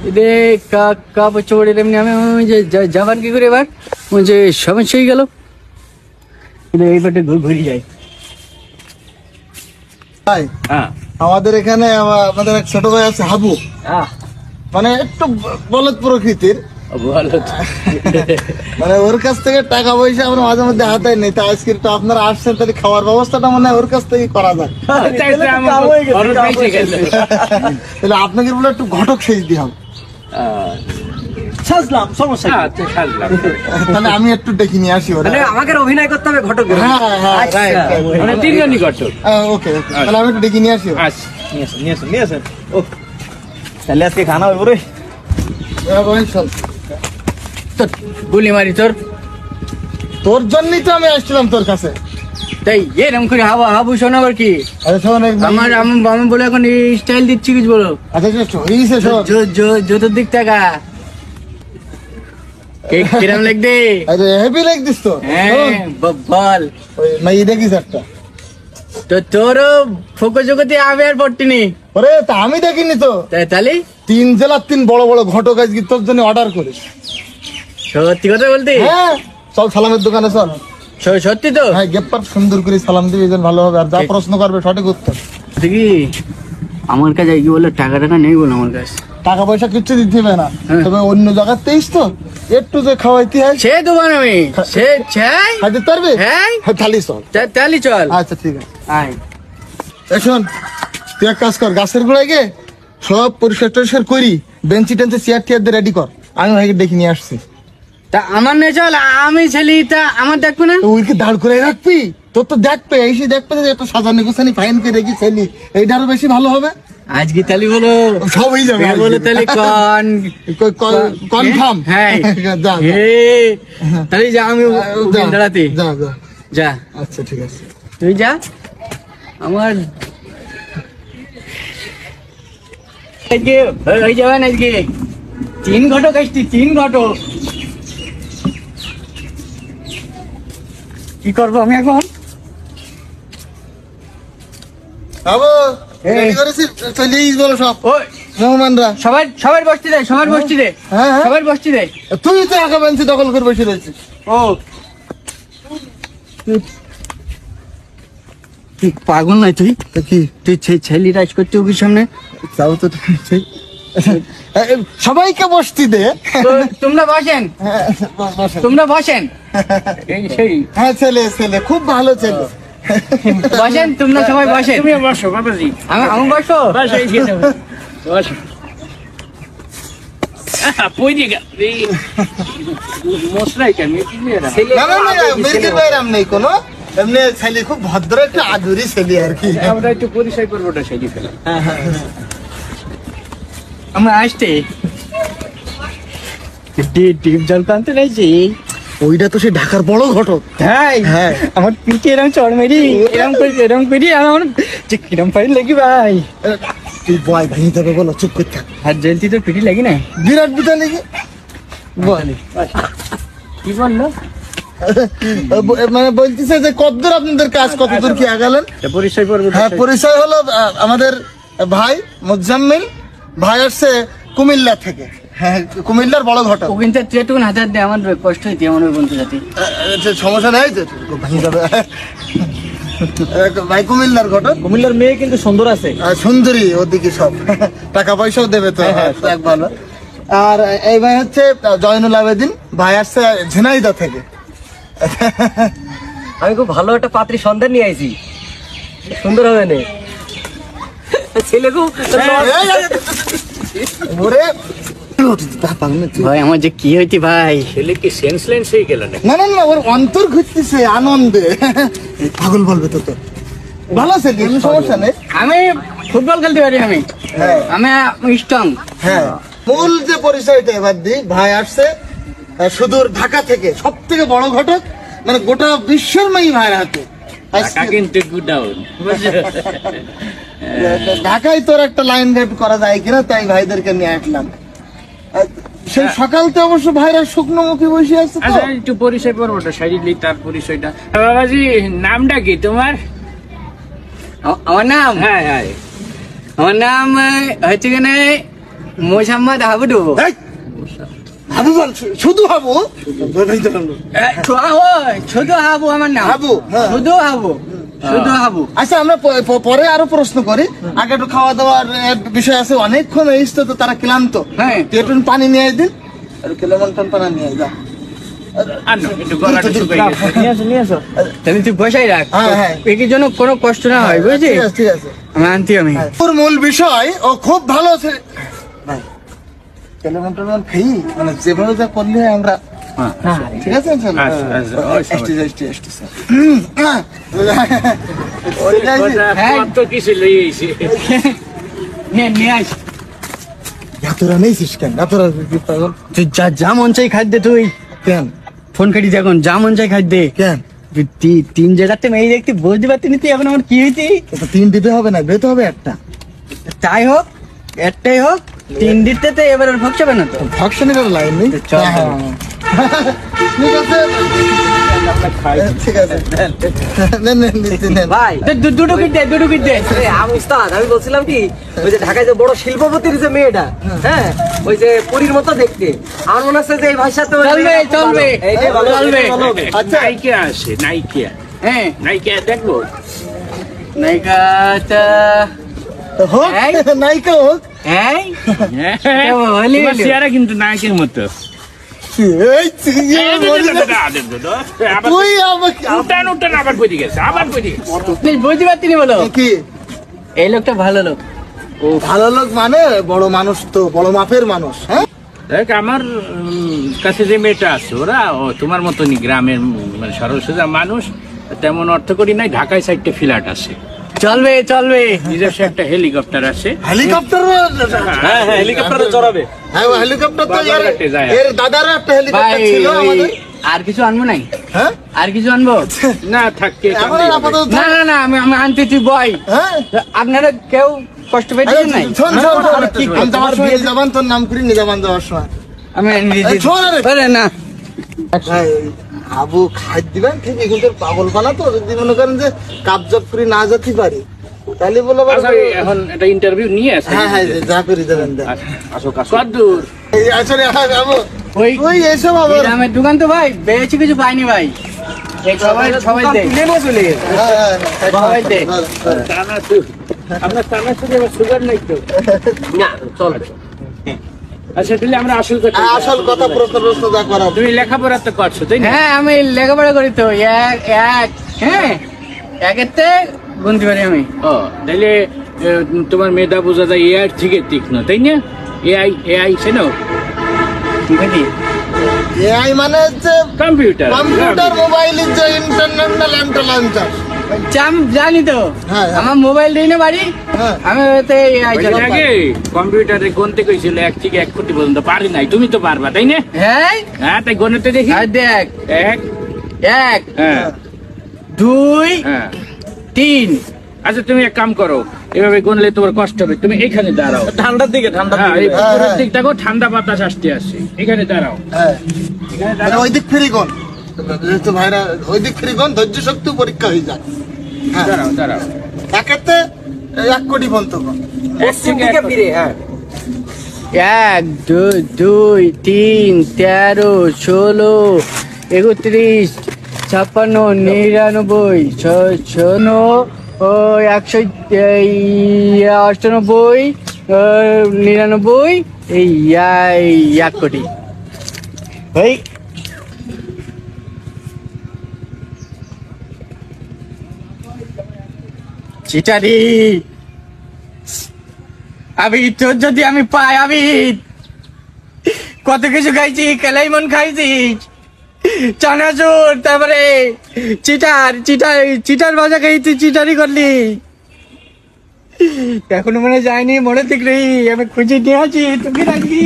এদের কাপড় চোপড় এমনি আমি যাবার কি করে এবার যে সমস্যা হয়ে গেল এই পাটে ঘুরে যায়। আমাদের এখানে আমাদের এক ছোট ভাই আছে হাবু, মানে একটু বলদ প্রকৃতির, মানে ওর কাছ থেকে টাকা পয়সা আমরা মাঝে মধ্যে হাতায় নেই। তা আজকে তো আপনারা আসছেন, তাহলে খাওয়ার ব্যবস্থাটা মনে হয় ওর কাছ থেকে করা যায়। তাহলে আপনাকে বলে একটু ঘটক সেজ দিয়ে হবে। সাজলাম, সমস্যা তাহলে আমি একটু ডেকে নিয়ে আসি। আমাকে অভিনয় করতে হবে ঘটক। হ্যাঁ, তিনজনই ঘটক। ওকে, তাহলে আমি একটু ডেকে নিয়ে আসি। তাহলে আজকে খানা হবে রে। গুলি মারি তোর জন্যই তো আমি আসছিলাম তোর কাছে। তাই এরকম করে হাবু শোনা আবার কি? আমার আমি বলে এখন স্টাইল দিচ্ছি কিছু বলো। জুতোর দিক টাকা কিরম লাগবে? হেভি লাইক দিস তো। হ্যাঁ বল মাই দেখিস একটা তো তোরও ফোকস জগতে আমি আর পড়তিনি। ওরে তা আমি দেখিনি তো। তাহলে 3 জেলার 3 বড় বড় ঘটক আজকে তোর জন্য অর্ডার করিস। সত্যি কথা বলতে? হ্যাঁ, চল সালামের দোকানে চল। সত্যি তো? হ্যাঁ, গেপার সুন্দর করে সালাম দিবি, যেন ভালো হবে। আর যা প্রশ্ন করবে সঠিক উত্তর। কি আমার কাছে কি বলে টাকা নেই বল আমার কাছে। টাকা পয়সা কিচ্ছু দিতে হবে না, তবে অন্য জায়গার 23 তো একটু যে খাওয়াইতে হয় সে দোকান আমি সে চাই খাইতে পারবি। হ্যাঁ, তাহলে চল। তাহলে চল। আচ্ছা ঠিক আছে, আয়। শোন, তুই এক কাজ কর, গাছের গোড়ায় গিয়ে সব পরিষ্কার টরিষ্কার করি, বেঞ্চি টেঞ্চি চেয়ার টিয়ার দিয়ে রেডি কর। আমি ভাইকে ডেকে নিয়ে আসছি। তা আমার নেই চল, আমি ছেলে তা আমার দেখবো না? ওইকে দাঁড় করে রাখবি, তোর তো দেখবে এসে দেখবে যে এত সাজানি গোছানি ফাইন করে রেখে ছেলি, এইটা আরো বেশি ভালো হবে। আজকে তালি বলো সব হয়ে যাবে বলো তাহলে কনফার্ম। হ্যাঁ তাহলে যা, আমি দাঁড়াতে যা। আচ্ছা ঠিক আছে, তুই যা। আমার হয়ে যাবে না আজকে 3 ঘটক আসছি, 3 ঘটক। কি করবো আমি এখন? সবাই বসতে দে, সবার বসতে দে, সবার বসতে দে। তুই তো একা বেঞ্চি দখল করে বসে রয়েছিস। ও তুই পাগল নাই? তুই কি তুই ছেলে রাজ করতে ওকে সামনে যাও তো। সবাইকে বসতি দে। তোমরা বসেন, তোমরা বসেন। হ্যাঁ, ছেলে ছেলে খুব ভালো ছেলে। বসেন, তোমরা সবাই বসেন। তুমি বসো বাবাজি। আমি বসো? বসো। নেই কোনো, এমনি ছেলে খুব ভদ্র একটা আদুরি ছেলে আর কি। আমরা একটু পরিচয় করবো ওটা ছেলে ফেলা। আমরা আসতে ডিপ জল টানতে নাইছি। ওইটা তো সে ঢাকার বড় ঘটক। হ্যাঁ হ্যাঁ, আমার পিঠে এরকম চড় মেরি এরকম করি আমার যে কিরম ফাইল লাগি ভাই। তুই বয় ভেঙে যাবে বলো, চুপ করে থাক। হাত জ্বলতি তো পিঠি লাগি না? বিরাট বিটা লেগে কি বললো? মানে বলতেছে যে কতদূর আপনাদের কাজ, কতদূর কি আগালেন? পরিচয় করবো। হ্যাঁ, পরিচয় হলো আমাদের ভাই মুজাম্মিল ভাই আসছে কুমিল্লা থেকে। হ্যাঁ, কুমিল্লার বড় ঘটক। ও কিন্তু তুই একটু হাজার দে, আমার কষ্ট হইতে আমার বন্ধু জাতি। সমস্যা নাই তো, ভেঙে যাবে। ভাই কুমিল্লার ঘটক। কুমিল্লার মেয়ে কিন্তু সুন্দর আছে, সুন্দরী, ওদিকে সব টাকা পয়সাও দেবে তো। এক ভালো। আর এই ভাই হচ্ছে জয়নুল আবেদিন, ভাই আসছে ঝিনাইদহ থেকে। আমি খুব ভালো একটা পাত্রী সন্ধান নিয়ে আইছি, সুন্দর হবে না ছেলে খুব। ভাই আমার যে কি হইতি ভাই, ছেলে কি সেন্সলেন্স হয়ে গেল না? না না না, ওর অন্তর ঘুরতেছে আনন্দে। পাগল বলবে তো। ভালো আছে, কোনো সমস্যা নেই। আমি ফুটবল খেলতে পারি, আমি স্ট্রং। হ্যাঁ, মূল যে পরিচয়টা এবার দিই, ভাই আসছে সুদূর ঢাকা থেকে, সব থেকে বড় ঘটক, মানে গোটা বিশ্বের মাই ভাইয়ের হাতে। কিন্তু গুডাউন ঢাকায় তোর একটা লাইন ঘাট করা যায় কিনা, তাই ভাইদেরকে নিয়ে আসলাম। সেই সকালতে অবশ্য ভাইরা শুকনো মুখে বসে আছে। একটু পরিচয় করবো শারীরিক, তার পরিচয়টা। বাবাজি নামটা কি তোমার? আমার নাম? হ্যাঁ হ্যাঁ, আমার নাম হচ্ছে কিনা মোসাম্মদ হাবুডু এই, হাবু বল, শুধু হাবু? শুধু হাবু আমার নাম হাবু, হ্যাঁ। শুধু হাবু শুধু হাবু। আচ্ছা আমরা পরে আরো প্রশ্ন করি, আগে একটু খাওয়া দাওয়ার বিষয় আছে, অনেকক্ষণ এসছে তো তারা ক্লান্ত। হ্যাঁ। তুই একটু পানি নিয়ে দিন, আর লেমন পানি নিয়ে যা। তাহলে তুই বসাই রাখ, হ্যাঁ, হ্যাঁ। এর জন্য কোনো কষ্ট না হয় বুঝলি। ঠিক আছে, ঠিক আছে। আমি আনছি আমি। ওর মূল বিষয় ও খুব ভালো আছে ভাই, লেমন খাই মানে যেভাবে যা করলে আমরা, ঠিক আছে চলো। নিয়ে আস। এতরা নেইছিস কেন? এতরা পাগল তুই যা মন চাই খাদ্যে, তুই কেন? ফোন কাটি এখন, যা মন চাই খাদ্যে। কেন? তিন জায়গাতে মেয়ে দেখতে বুঝতে পারতি না তুই, এখন আমার কি হয়েছি? তিন দিতে হবে না, বেতে হবে একটা। তাই হোক, একটাই হোক, তিন দিতে তো এবার ওর ভোগ যাবে না তো। ভক্সনের লাইন নেই। চল। ঠিক আছে, ঠিক আছে, নেন নেন নিতে নেন। ভাই দুটো কিট দে, দুটো কিট দে। আমি উস্তাদ, আমি বলছিলাম কি, ওই যে ঢাকায় যে বড় শিল্পপতির যে মেয়েটা, হ্যাঁ, ওই যে পরীর মতো দেখতে, আমার মনে হচ্ছে যে এই ভাষা তো চলবে, চলবে, এইটাই ভালো, চলবে। এইটাই ভালো। আচ্ছা নাইকিয়া আছে, নাইকিয়া হ্যাঁ, নাইকিয়া দেখবো। নায়িকাটা হোক, এই? নায়িকা হোক। হ্যাঁ, তোমার হলি হলি। চেহারা কিন্তু নায়কের মতো। এই তুই আমাকে উঠান উঠান, আবার কই গেছে, আবার কই গেছে। তুই বুঝতে পারতি না বলো, কি এই লোকটা ভালো লোক। ও ভালো লোক মানে বড় মানুষ তো, বড় মাপের মানুষ। হ্যাঁ, দেখ আমার কাছে যে মেয়েটা আছে, ওরা তোমার মতনই গ্রামের মানে সরল সোজা মানুষ, তেমন অর্থ করি নাই। ঢাকায় সাইডটা ফ্ল্যাট আছে, চলবে, চলবে। নিজস্ব একটা হেলিকপ্টার আছে। হেলিকপ্টার। হ্যাঁ হ্যাঁ, হেলিকপ্টারে চড়াবে। হ্যাঁ, ও হেলিকপ্টার তো বাজারঘাটে যায়। এর দাদারও একটা ভাই হেলিকপ্টার ছিল ওই, আমাদের। আর কিছু আনবো নাই? হ্যাঁ, আর কিছু আনবো? না থাকতে এখন আর আপাতত না না না, আমি আনতে, তুই বয়। হ্যাঁ, আপনারা কেউ কষ্ট পেয়েছেন নাই? শোন শোন শোন, কি আমি যাওয়ার সময় নিজামান, তোর নাম করি নিজামান যাওয়ার সময়। আমি এনে এই শোন আরে। বলে না। ভাই, আবু খাই দিবেন ঠিকই, কিন্তু পাগল পানা তো, যদি মনে করেন যে কাবজাব করে না যেতে পারি তাহলে বলে আবার- আচ্ছা, এখন একটা ইন্টারভিউ নিয়ে আসে। হ্যাঁ হ্যাঁ, যা করে দেবেন দেন। কদ্দূর? এই আসলে আবু ওই ওই এসব আবার গ্রামের দোকান তো ভাই বেশি কিছু পাইনি ভাই। এই সবাই সবাই দে, নেমে চলে গেছে। হ্যাঁ, হ্যাঁ, সবাই দে। চানাচুর। আপনার চানাচুরে আবার সুগার নাই তো? না চলবে। আচ্ছা তাহলে আমরা আসল কথা। হ্যাঁ, আসল কথা প্রশ্ন প্রশ্ন যা করা। তুমি লেখাপড়া তো করছো তাই না? হ্যাঁ, আমি লেখাপড়া করি তো, এক এক, হ্যাঁ, একেতে গুনতে পারি আমি। ও তাহলে তোমার মেধা বোঝা যায় এআই থেকে তীক্ষ্ণ তাই না? এআই এআই চেনো? বুঝলি? এআই মানে হচ্ছে কম্পিউটার। কম্পিউটার, মোবাইলের যে ইন্টারন্যাশনাল ইন্টারনেট। জানি তো, হ্যাঁ, হ্যাঁ। আমার মোবাইল দিই না বাড়ি, হ্যাঁ। আমি ওতে AI কয়দিন চালাতে আগে পারি। কম্পিউটারে গণতে কইছিল 1 থেকে 1 কোটি পর্যন্ত, পারি নাই। তুমি তো পারবা তাই না? হ্যাঁ, হ্যাঁ তাই গণতে দেখি। আর দেখ, 1 এক, হ্যাঁ 2, হ্যাঁ। 3। আচ্ছা তুমি এক কাম করো, এভাবে গণলে তোমার কষ্ট হবে, তুমি এখানে দাঁড়াও। ঠান্ডার দিকে, ঠান্ডার হ্যাঁ এই দিকে। পুকুরের দিক দেখো, ঠান্ডা বাতাস আসতে আসে, এখানে দাঁড়াও। হ্যাঁ, এখানে মানে দাঁড়াও। ওই দিক ফিরি কোন যেহেতু ভাইরা ওই দিক ফিরি কোন, ধৈর্য শক্তি পরীক্ষা হয়ে যায়। হ্যাঁ, দাঁড়াও দাঁড়াও। একেতে 1 কোটি পর্যন্ত কোন। পশ্চিম দিকে ফিরে, হ্যাঁ। 1, 2, 3, 13, 16, 31, 56, 99, 198, 99, এই 1 কোটি। ভাই চিটারি, আমি তোর যদি আমি পাই, আমি কত কিছু খাইছি, কেলাইমন খাইছি, চানাচুর, তারপরে চিটার ভাজা খাইছি, চিটারি করলি, এখনো মনে যায়নি, মনে ঠিক নেই, আমি খুঁজে নিয়ে আছি, তুমি রাখবি।